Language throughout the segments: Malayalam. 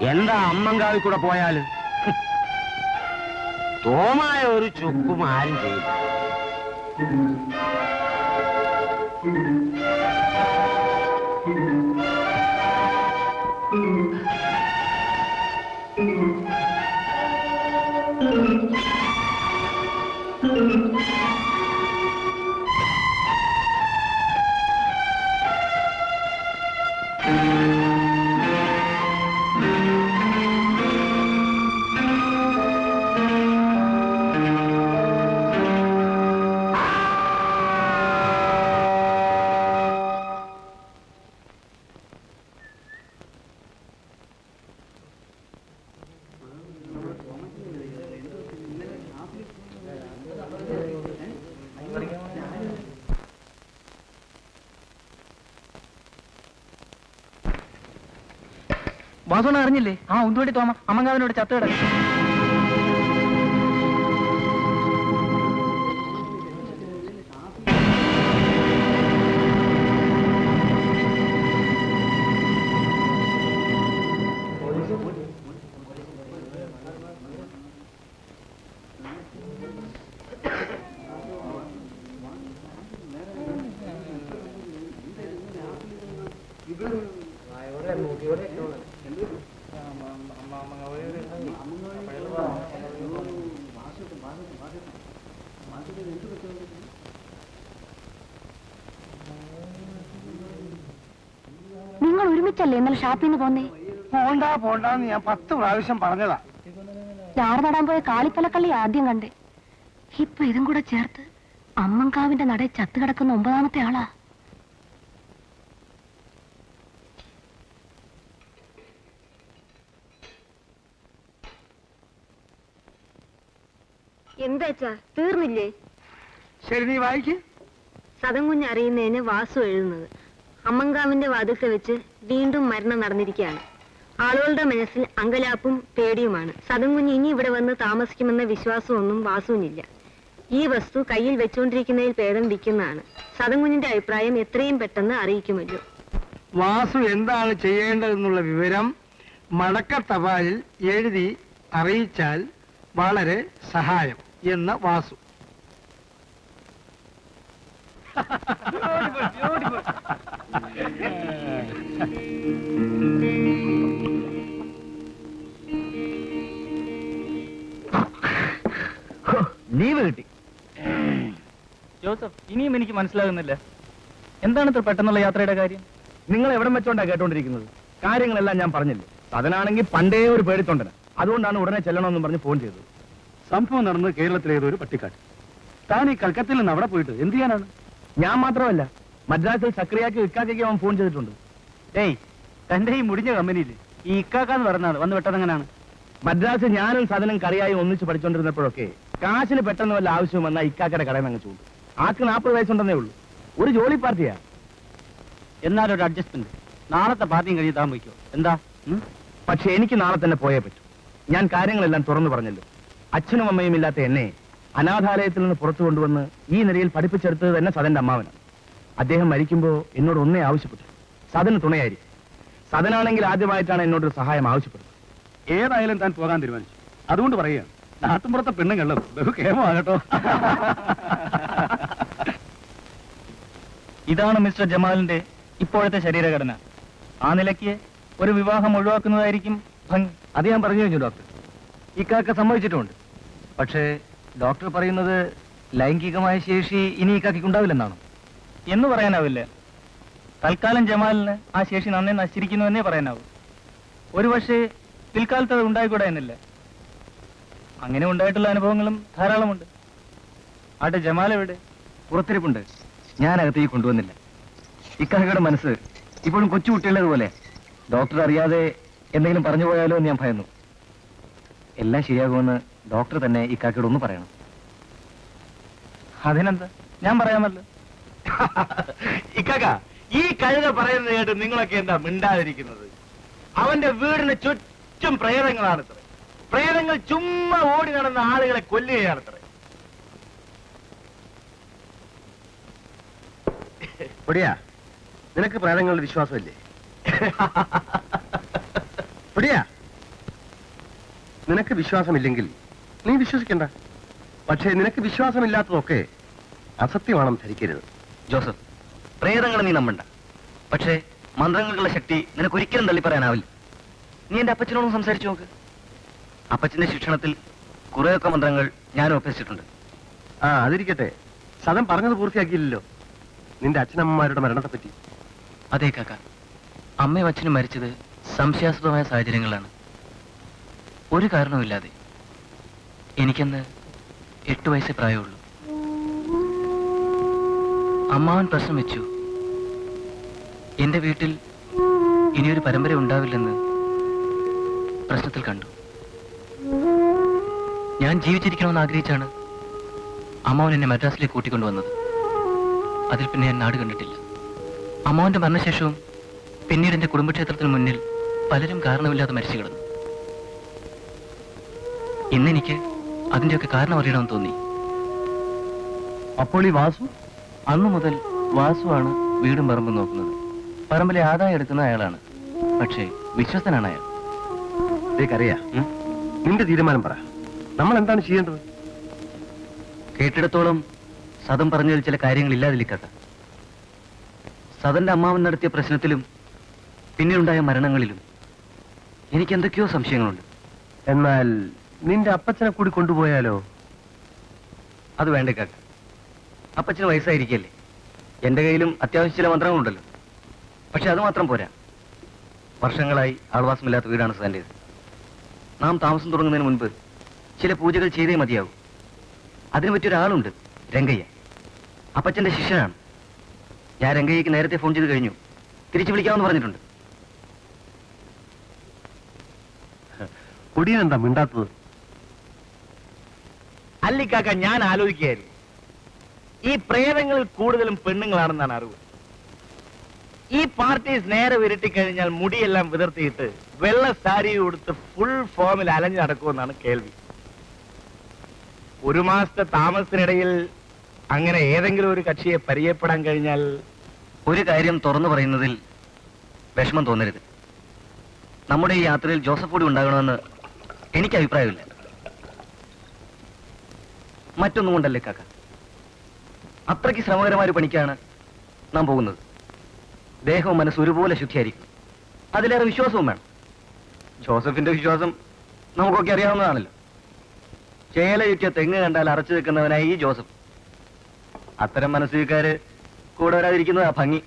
എന്താ അമ്മങ്കാവിൽ കൂടെ പോയാല് തോമായ ഒരു ചുക്കും ആരും ചെയ്യും. വാസോണ അറിഞ്ഞില്ലേ? ആ ഉന്തുവണ്ടി തോമ അമ്മങ്കാവിനോട് ചത്ത് കിടക്കും. നിങ്ങൾ ഒരുമിച്ചല്ലേ ഇന്നലെ ഷാപ്പിൽ നിന്ന് പോന്നേ? പോണ്ടാന്ന് ഞാൻ 10 പ്രാവശ്യം പറഞ്ഞതാ. ഞാറ് നടാൻ പോയ കാളിപ്പലക്കള്ളി ആദ്യം കണ്ടേ. ഇപ്പൊ ഇതും കൂടെ ചേർത്ത് അമ്മങ്കാവിന്റെ നടയിൽ ചത്തു കിടക്കുന്ന 9ാമത്തെ ആളാ. എന്താച്ചാ തീർന്നില്ലേ? ശരി, നീ വായിക്ക്. സതംകുഞ്ഞ് അറിയുന്നതിന് വാസു എഴുതുന്നത്. അമ്മങ്കാവിന്റെ വാതിൽക്ക് വെച്ച് വീണ്ടും മരണം നടന്നിരിക്കുകയാണ്. ആളുകളുടെ മനസ്സിൽ അങ്കലാപ്പും പേടിയുമാണ്. സതംകുഞ്ഞ് ഇനി ഇവിടെ വന്ന് താമസിക്കുമെന്ന വിശ്വാസമൊന്നും വാസുവിനില്ല. ഈ വസ്തു കയ്യിൽ വെച്ചുകൊണ്ടിരിക്കുന്നതിൽ ഭേദം വിൽക്കുന്നതാണ്. സതംകുഞ്ഞിന്റെ അഭിപ്രായം എത്രയും പെട്ടെന്ന് അറിയിക്കുമല്ലോ. വാസു എന്താണ് ചെയ്യേണ്ടതെന്നുള്ള വിവരം മടക്ക തപാലിൽ എഴുതി അറിയിച്ചാൽ വളരെ സഹായം എന്ന വാസു. ലീവ് കിട്ടി. ജോസഫ്, ഇനിയും എനിക്ക് മനസ്സിലാകുന്നില്ല, എന്താണ് ഇത്ര പെട്ടെന്നുള്ള യാത്രയുടെ കാര്യം? നിങ്ങൾ എവിടം വെച്ചോണ്ടാ കേട്ടോണ്ടിരിക്കുന്നത്? കാര്യങ്ങളെല്ലാം ഞാൻ പറഞ്ഞില്ലേ. അതിനാണെങ്കിൽ പണ്ടേ ഒരു പേടിത്തൊണ്ടന, അതുകൊണ്ടാണ് ഉടനെ ചെല്ലണമെന്നും പറഞ്ഞ് ഫോൺ ചെയ്തത്. സംഭവം നടന്നത് കേരളത്തിലെ ഏതൊരു പട്ടിക്കാട്ട്. താൻ ഈ കൽക്കത്തയിൽ നിന്ന് അവിടെ പോയിട്ട് എന്ത് ചെയ്യാനാണ്? ഞാൻ മാത്രമല്ല, മദ്രാസിൽ സക്രിയാക്കി ഇക്കാക്കയ്ക്ക് അവൻ ഫോൺ ചെയ്തിട്ടുണ്ട്. ഏയ്, തന്റെ ഈ മുടിഞ്ഞ കമ്പനിയിൽ ഈ ഇക്കാക്കാന്ന് പറയുന്നത് വന്ന് പെട്ടെന്നെങ്ങനാണ്? മദ്രാസിൽ ഞാനും സദനും കറിയായി ഒന്നിച്ച് പഠിച്ചോണ്ടിരുന്നപ്പോഴൊക്കെ കാശിന് പെട്ടെന്ന് വല്ല ആവശ്യം വന്നാൽ ഇക്കാക്കയുടെ കടയിൽ നിന്ന് ചൂണ്ടും. ആൾക്ക് 40 വയസ്സുണ്ടെന്നേ ഉള്ളൂ. ഒരു ജോലി പാർട്ടിയാ. എന്നാലൊരു അഡ്ജസ്റ്റ്മെന്റ്. നാളത്തെ പാർട്ടിയും കഴിഞ്ഞ് താൻ വയ്ക്കോ. എന്താ? പക്ഷെ എനിക്ക് നാളെ തന്നെ പോയേ പറ്റൂ. ഞാൻ കാര്യങ്ങളെല്ലാം തുറന്നു പറഞ്ഞല്ലോ. അച്ഛനും അമ്മയും ഇല്ലാത്ത എന്നെ അനാഥാലയത്തിൽ നിന്ന് പുറത്തു കൊണ്ടുവന്ന് ഈ നിലയിൽ പഠിപ്പിച്ചെടുത്തത് തന്നെ സദന്റെ അമ്മാവനാണ്. അദ്ദേഹം മരിക്കുമ്പോൾ എന്നോട് ഒന്നേ ആവശ്യപ്പെട്ടു, സദന് തുണയായിരിക്കും. സദനാണെങ്കിൽ ആദ്യമായിട്ടാണ് എന്നോടൊരു സഹായം ആവശ്യപ്പെട്ടത്. ഏതായാലും താൻ പോകാൻ തീരുമാനിച്ചു. അതുകൊണ്ട് പറയുക, നാട്ടുമ്പുറത്തെ പെണ്ണുങ്ങളും ബഹുക്ഷേമമാകട്ടോ. ഇതാണ് മിസ്റ്റർ ജമാലിന്റെ ഇപ്പോഴത്തെ ശരീരഘടന. ആ നിലയ്ക്ക് ഒരു വിവാഹം ഒഴിവാക്കുന്നതായിരിക്കും ഭംഗി. അത് ഞാൻ പറഞ്ഞു കഴിഞ്ഞു ഡോക്ടർ. ഇക്കാക്ക സമ്മതിച്ചിട്ടുമുണ്ട്. പക്ഷേ ഡോക്ടർ പറയുന്നത് ലൈംഗികമായ ശേഷി ഇനി ഇക്കാക്കുണ്ടാവില്ലെന്നാണ്. എന്ന് പറയാനാവില്ല. തൽക്കാലം ജമാലിന് ആ ശേഷി നന്നേ നശിച്ചിരിക്കുന്നു എന്നേ പറയാനാവൂ. ഒരുപക്ഷെ പിൽക്കാലത്ത് അത് ഉണ്ടായിക്കൂടാ എന്നില്ല. അങ്ങനെ ഉണ്ടായിട്ടുള്ള അനുഭവങ്ങളും ധാരാളമുണ്ട്. ആട്ടെ, ജമാൽ എവിടെ? പുറത്തിരിപ്പുണ്ട്. ഞാനകത്തേക്ക് കൊണ്ടുവന്നില്ല. ഇക്കാക്കയുടെ മനസ്സ് ഇപ്പോഴും കൊച്ചുകുട്ടിയുള്ളതുപോലെ. ഡോക്ടർ അറിയാതെ എന്തെങ്കിലും പറഞ്ഞു പോയാലോ എന്ന് ഞാൻ ഭയന്നു. എല്ലാം ശരിയാകുമെന്ന് ഡോക്ടർ തന്നെ ഇക്കാക്കയോട് ഒന്ന് പറയണം. അതിനെന്താ, ഞാൻ പറയാമല്ലോ. ഇക്കാക്ക, ഈ കഴുത പറയുന്നത് കേട്ട് നിങ്ങളൊക്കെ എന്താ മിണ്ടാതിരിക്കുന്നത്? അവന്റെ വീടിന് ചുറ്റും പ്രേതങ്ങളാണത്രേ. പ്രേതങ്ങൾ ചുമ്മാ ഓടി നടന്ന ആളുകളെ കൊല്ലുകയാണത്രേ. പൊടിയാ, നിനക്ക് പ്രേതങ്ങളുടെ വിശ്വാസമില്ലേ? പൊടിയാ, നിനക്ക് വിശ്വാസമില്ലെങ്കിൽ നീ വിശ്വസിക്കണ്ട. പക്ഷേ നിനക്ക് വിശ്വാസമില്ലാത്തതൊക്കെ അസത്യമാണെന്ന് ധരിക്കരുത്. ജോസഫ്, പ്രേതങ്ങളെ നീ നമ്പണ്ട. പക്ഷേ മന്ത്രങ്ങൾക്കുള്ള ശക്തി നിനക്ക് ഒരിക്കലും തള്ളി പറയാനാവില്ല. നീ എന്റെ അപ്പച്ചനോടും സംസാരിച്ചു നോക്ക്. അപ്പച്ചന്റെ ശിക്ഷണത്തിൽ കുറെയൊക്കെ മന്ത്രങ്ങൾ ഞാനും ഒപ്പിച്ചിട്ടുണ്ട്. ആ, അതിരിക്കട്ടെ. സദൻ പറഞ്ഞത് പൂർത്തിയാക്കിയില്ലല്ലോ, നിന്റെ അച്ഛനമ്മമാരുടെ മരണത്തെ പറ്റി. അതേ കാക്ക, അമ്മയും അച്ഛനും മരിച്ചത് സംശയാസ്പദമായ സാഹചര്യങ്ങളാണ്. ഒരു കാരണവുമില്ലാതെ. എനിക്കന്ന് 8 വയസ്സേ പ്രായമുള്ളൂ. അമ്മാവൻ പ്രശ്നം വെച്ചു. എന്റെ വീട്ടിൽ ഇനിയൊരു പരമ്പര ഉണ്ടാവില്ലെന്ന് പ്രശ്നത്തിൽ കണ്ടു. ഞാൻ ജീവിച്ചിരിക്കണമെന്ന് ആഗ്രഹിച്ചാണ് അമ്മാവൻ എന്നെ മദ്രാസിലേക്ക് കൂട്ടിക്കൊണ്ടുവന്നത്. അതിൽ പിന്നെ ഞാൻ നാട് കണ്ടിട്ടില്ല. അമ്മാവന്റെ മരണശേഷവും പിന്നീട് എന്റെ കുടുംബക്ഷേത്രത്തിന് മുന്നിൽ പലരും കാരണമില്ലാതെ മരിച്ചു കിടന്നു. ഇന്നെനിക്ക് അതിന്റെയൊക്കെ കാരണം അറിയണമെന്ന് തോന്നി. അപ്പോൾ ഈ വാസു? അന്നു മുതൽ വാസുവാണ് വീടും പറമ്പും നോക്കുന്നത്. പറമ്പിലെ ആദായം എടുക്കുന്ന അയാളാണ്. പക്ഷേ വിശ്വസ്തനാണ് അയാൾ. അറിയാ, നിന്റെ തീരുമാനം പറ. നമ്മൾ എന്താണ് ചെയ്യേണ്ടത്? കേട്ടിടത്തോളം സദൻ പറഞ്ഞതിൽ ചില കാര്യങ്ങൾ ഇല്ലാതിരിക്കത്ത. സദന്റെ അമ്മാവൻ നടത്തിയ പ്രശ്നത്തിലും പിന്നീടുണ്ടായ മരണങ്ങളിലും എനിക്ക് എന്തൊക്കെയോ സംശയങ്ങളുണ്ട്. എന്നാൽ നിന്റെ അപ്പച്ചനെ കൂടി കൊണ്ടുപോയാലോ? അത് വേണ്ട കാക്ക. അപ്പച്ചന് വയസ്സായിരിക്കല്ലേ. എന്റെ കയ്യിലും അത്യാവശ്യം ചില മന്ത്രങ്ങളുണ്ടല്ലോ. പക്ഷെ അത് മാത്രം പോരാ. വർഷങ്ങളായി ആൾവാസമില്ലാത്ത വീടാണ് സദന്റേത്. നാം താമസം തുടങ്ങുന്നതിന് മുൻപ് ചില പൂജകൾ ചെയ്തേ മതിയാവും. അതിനു പറ്റിയൊരാളുണ്ട്, രംഗയ്യ. അപ്പച്ചന്റെ ശിഷ്യനാണ്. ഞാൻ രംഗയ്യക്ക് നേരത്തെ ഫോൺ ചെയ്ത് കഴിഞ്ഞു. തിരിച്ചു വിളിക്കാമെന്ന് പറഞ്ഞിട്ടുണ്ട്. കുടിയൻ എന്താ മിണ്ടാത്തത്? അല്ലിക്കാക്ക, ഞാൻ ആലോചിക്കുകയായിരുന്നു, ഈ പ്രേതങ്ങളിൽ കൂടുതലും പെണ്ണുങ്ങളാണെന്നാണ് അറിവ്. ഈ പാർട്ടീസ് നേരെ വിരട്ടിക്കഴിഞ്ഞാൽ മുടിയെല്ലാം വിതർത്തിയിട്ട് വെള്ള സാരി ഉടുത്ത് ഫുൾ ഫോമിൽ അലഞ്ഞു നടക്കുമെന്നാണ് കേൾവി. 1 മാസത്തെ താമസത്തിനിടയിൽ അങ്ങനെ ഏതെങ്കിലും ഒരു കക്ഷിയെ പരിചയപ്പെടാൻ കഴിഞ്ഞാൽ... ഒരു കാര്യം തുറന്നു പറയുന്നതിൽ വിഷമം തോന്നരുത്. നമ്മുടെ ഈ യാത്രയിൽ ജോസഫ് കൂടി ഉണ്ടാകണമെന്ന് എനിക്ക് അഭിപ്രായമില്ല. മറ്റൊന്നും കൊണ്ടല്ലേ കാക്ക, അത്രയ്ക്ക് ശ്രമകരമായ ഒരു പണിക്കാണ് നാം പോകുന്നത്. ദേഹവും മനസ്സും ഒരുപോലെ ശുദ്ധിയായിരിക്കും. അതിലേറെ വിശ്വാസവും വേണം. ജോസഫിന്റെ വിശ്വാസം നമുക്കൊക്കെ അറിയാവുന്നതാണല്ലോ. ചേല ചുറ്റിയ തെങ്ങ് കണ്ടാൽ അറച്ചു നിൽക്കുന്നവനായി ഈ ജോസഫ്. അത്തരം മനസ്സുകാര് കൂടെ വരാതിരിക്കുന്നതാ ഭംഗി.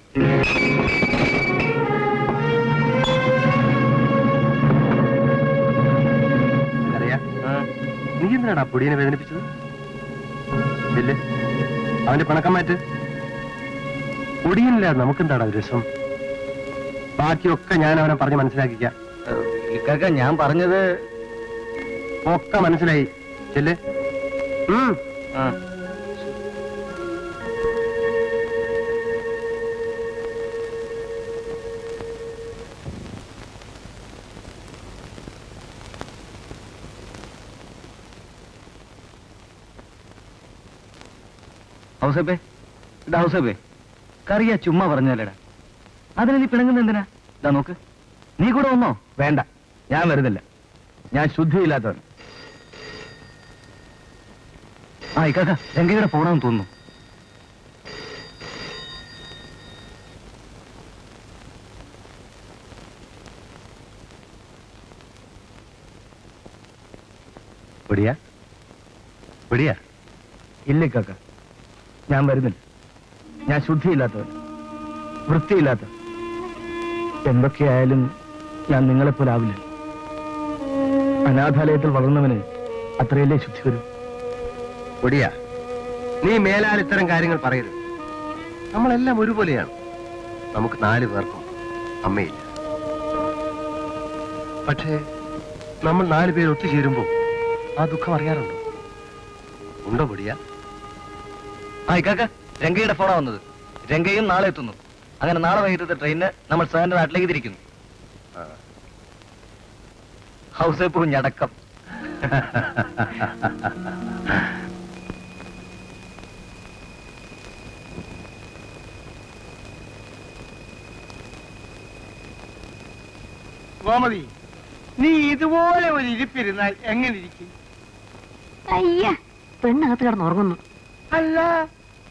അറിയാ, നീ എന്തിനാടാ പൊടിയനെ വേദനിപ്പിച്ചത്? ഇല്ലേ, അവന്റെ പണക്കം മാറ്റ്. പൊടിയനില്ല, നമുക്കെന്താടാ രസം? ബാക്കിയൊക്കെ ഞാൻ അവനെ പറഞ്ഞ് മനസ്സിലാക്കിക്കാം. ഇക്കാക്ക, ഞാൻ പറഞ്ഞത് ഒക്കെ മനസ്സിലായി. ചെല്ലേ. ആ, ഹൗസപ്പേ, ഇതാ ഹൗസപ്പേ, കറിയാ ചുമ്മാ പറഞ്ഞാലേടാ. അതിന് നീ പിണങ്ങുന്ന എന്തിനാ? ഇതാ നോക്ക്, നീ കൂടെ വന്നോ? വേണ്ട, ഞാൻ വരുന്നില്ല. ഞാൻ ശുദ്ധിയില്ലാത്തവൻ. ആ ഇക്കാക്ക, രംഗയുടെ പോണമെന്ന് തോന്നുന്നു. പൊടിയാ, പൊടിയാ. ഇല്ല കാക്ക, ഞാൻ വരുന്നില്ല. ഞാൻ ശുദ്ധിയില്ലാത്തവൻ, വൃത്തിയില്ലാത്തവൻ. എന്തൊക്കെയായാലും ഞാൻ നിങ്ങളെപ്പോലെ ആവില്ല. അനാഥാലയത്തിൽ വളർന്നവന് അത്രയല്ലേ ശുദ്ധി വരും. പൊടിയാ, നീ മേലാൽ ഇത്തരം കാര്യങ്ങൾ പറയരുത്. നമ്മളെല്ലാം ഒരുപോലെയാണ്. നമുക്ക് 4 പേർക്കും അമ്മയില്ല. പക്ഷേ നമ്മൾ 4 പേര് ഒത്തുചേരുമ്പോൾ ആ ദുഃഖം അറിയാറുണ്ടോ? ഉണ്ടോ പൊടിയാ? ആ ഇക്കാക്ക, രംഗയുടെ ഫോണാ വന്നത്. രംഗയും നാളെ എത്തുന്നു. അങ്ങനെ നാളെ വൈകിട്ടത്തെ ട്രെയിനിന് നമ്മൾ സാറിന്റെ നാട്ടിലേക്ക് തിരിക്കുന്നു. ഹൗസ് പൂഞ്ഞടക്കം. ഗോമതി, നീ ഇതുപോലെ ഒരു ഇരിപ്പിരുന്നാൽ എങ്ങനെ ഇരിക്കും? അയ്യ, പെണ്ണകത്ത് കിടന്ന് ഉറങ്ങുന്നു. അല്ല,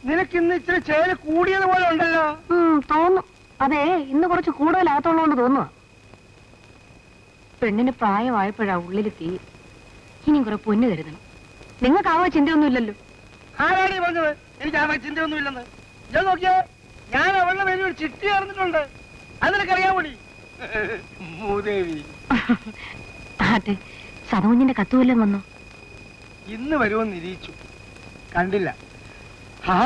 നിനക്ക് ഇന്ന് ഇച്ചിരി ചേല് കൂടിയത് പോലെ ഉണ്ടല്ലോ. തോന്നും. അതെ, ഇന്ന് കുറച്ച് കൂടുതലാകത്തുള്ളതുകൊണ്ട് തോന്നുക. പെണ്ണിന് പ്രായമായപ്പോഴാ ഉള്ളില് തീ. ഇനിയും കുറെ പൊന്നു കരുതണം. നിങ്ങൾക്കാവോ ചിന്തയൊന്നുമില്ലല്ലോ. ആരാടി പറഞ്ഞത് എനിക്ക് ആ ചിന്തയൊന്നും ഇല്ലെന്ന്? ഞാൻ നോക്കിയേ, ഞാൻ അവളുടെ പേരിൽ ഒരു ചിട്ടി ചേർന്നിട്ടുണ്ട്. അത് നിനക്കറിയാൻ കൂടി. മൂദേവി, ആട്ടെ, സതകുഞ്ഞിന്റെ കത്ത് വല്ലതും വന്നോ? ഇന്ന് വരുമെന്ന് നിരീക്ഷിച്ചു, കണ്ടില്ല. ആ,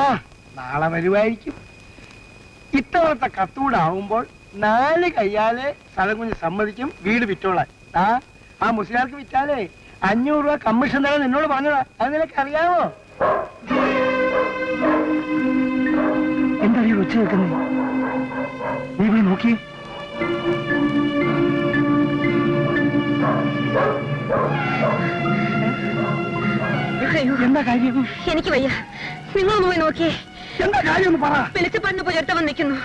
നാളെ വരുമായിരിക്കും. ഇത്തവണത്തെ കത്തൂടെ ആവുമ്പോൾ 4 കയ്യാലെ സതകുഞ്ഞ് സമ്മതിക്കും വീട് വിറ്റോളാൻ. ആ മുസ്ലിയാർക്ക് വിറ്റാലേ 500 രൂപ കമ്മീഷൻ തരാൻ എന്നോട് പറഞ്ഞതാ. അത് നിനക്ക് അറിയാമോ? എന്താ ഈ ഉച്ച വെക്കുന്നത്? നീ പോയി നോക്കിയേ. എന്താ കാര്യം? എനിക്ക് വയ്യ, നിങ്ങളൊന്ന് പോയി നോക്കിയേ. എന്താ കാര്യം ഒന്ന് പറ. വെളിച്ചപ്പാടിന് പോയി ഒറ്റവൻ നിൽക്കുന്നു.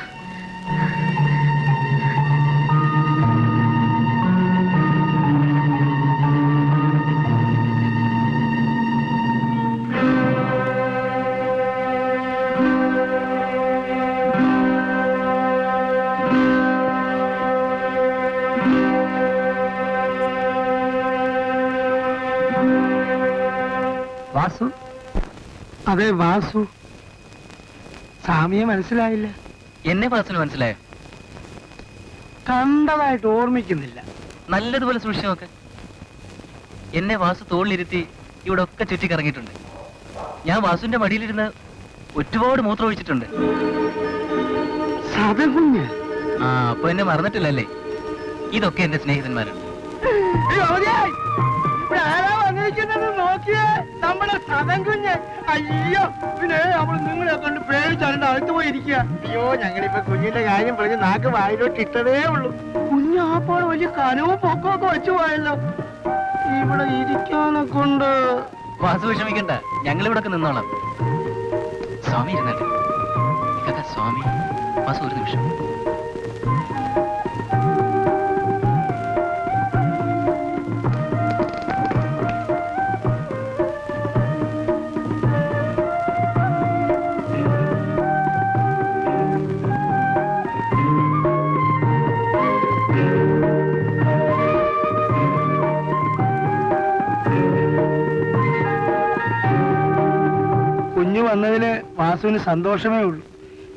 വാസു? അതെ, വാസു. സ്വാമിയെ മനസ്സിലായില്ല. എന്നെ വാസുവിന് മനസ്സിലായോ? കണ്ടതായിട്ട് ഓർമ്മിക്കുന്നില്ല. നല്ലതുപോലെ സൂക്ഷിച്ചു നോക്ക്. എന്നെ വാസു തോളിലിരുത്തി ഇവിടെ ഒക്കെ ചുറ്റിക്കറങ്ങിയിട്ടുണ്ട്. ഞാൻ വാസുവിന്റെ മടിയിലിരുന്ന് ഒരുപാട് മൂത്രം ഒഴിച്ചിട്ടുണ്ട്. സതകുഞ്ഞ്? ആ, അപ്പൊ എന്നെ മറന്നിട്ടില്ലല്ലേ? ഇതൊക്കെ എന്റെ സ്നേഹിതന്മാരാണ്. ആരാ വന്നിരിക്കുന്നത് നോക്കിയേ, നമ്മുടെ സതകുഞ്ഞ്. അയ്യോ, പിന്നെ അവൾ നിങ്ങളെ കണ്ട് പേടിച്ചാണ്ട് അകത്ത് പോയിരിക്കുക. അയ്യോ, ഞങ്ങളിപ്പോ കുഞ്ഞിന്റെ കാര്യം പറഞ്ഞ് നാക്ക് വായിലോട്ട് ഇട്ടതേ ഉള്ളൂ. കുഞ്ഞാപ്പോൾ വലിയ കനവും പൊക്കമൊക്കെ വെച്ചു പോയല്ലോ. ഇവിടെ ഇരിക്കാനെ കൊണ്ട്. വാസു വിഷമിക്കണ്ട, ഞങ്ങൾ ഇവിടെ നിന്നോളാം. സ്വാമി ഇരുന്നട്ടെ. സ്വാമി, വാസു ഒരു നിമിഷം. കുഞ്ഞു വന്നതില് വാസുവിന് സന്തോഷമേ ഉള്ളൂ.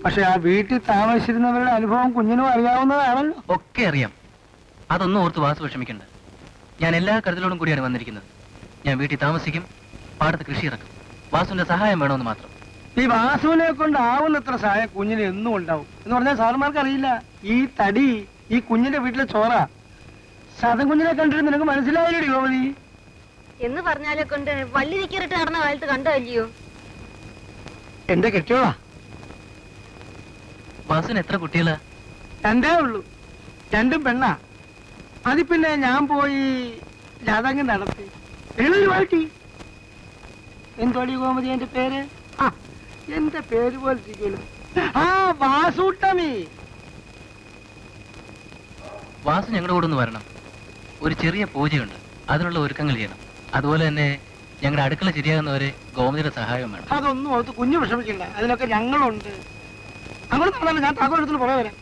പക്ഷെ ആ വീട്ടിൽ താമസിച്ചിരുന്നവരുടെ അനുഭവം കുഞ്ഞിനും അറിയാവുന്നതാണല്ലോ. ഒക്കെ അറിയാം. അതൊന്നും ഓർത്ത് വാസു വിഷമിക്കണ്ട. ഞാൻ എല്ലാ കരുതലോടും കൂടിയാണ് വന്നിരിക്കുന്നത്. ഞാൻ വീട്ടിൽ താമസിക്കും, പാടത്ത് കൃഷി ഇറക്കും. വാസുവിന്റെ സഹായം വേണമെന്ന് മാത്രം. ഈ വാസുവിനെ കൊണ്ടാവുന്നത്ര സഹായം കുഞ്ഞിന് എന്നും ഉണ്ടാവും എന്ന് പറഞ്ഞാൽ സാറുമാർക്ക് അറിയില്ല. ഈ തടി ഈ കുഞ്ഞിന്റെ വീട്ടിലെ ചോറ. സതൻ കുഞ്ഞിനെ കണ്ടിട്ട് നിനക്ക് മനസ്സിലായില്ലേ ഗോപതി? എന്ന് പറഞ്ഞാലെ കൊണ്ട് വള്ളി നിക്കറിട്ട് നടന്ന കാലത്ത് കണ്ടല്ലയോ? എന്റെ കെട്ടിയോളാ. വാസുവിന് എത്ര കുട്ടികളാ? 2 ഉള്ളൂ, 2 പെണ്ണാ. അതി പിന്നെ ഞാൻ പോയി ജാതകം നടത്തി. എഴുതി എന്തോടി ഗോമതി എന്റെ പേര്? ആ, എന്റെ പേര് പോലെ ഇരിക്കുമല്ലോ. ആ, വാസൂട്ടമി. വാസു ഞങ്ങളുടെ കൂടെ ഒന്ന് വരണം. ഒരു ചെറിയ പൂജയുണ്ട്, അതിനുള്ള ഒരുക്കങ്ങൾ ചെയ്യണം. അതുപോലെ തന്നെ ഞങ്ങളുടെ അടുക്കള ശരിയാകുന്നവരെ ഗോമതിയുടെ സഹായം വേണം. അതൊന്നും ഓർത്ത് കുഞ്ഞു വിഷമിക്കണ്ട, അതിനൊക്കെ ഞങ്ങളുണ്ട്. അങ്ങോട്ട് നടന്നല്ലോ, ഞാൻ താക്കോൽ എടുത്തിട്ട് പുറകെ വരാം.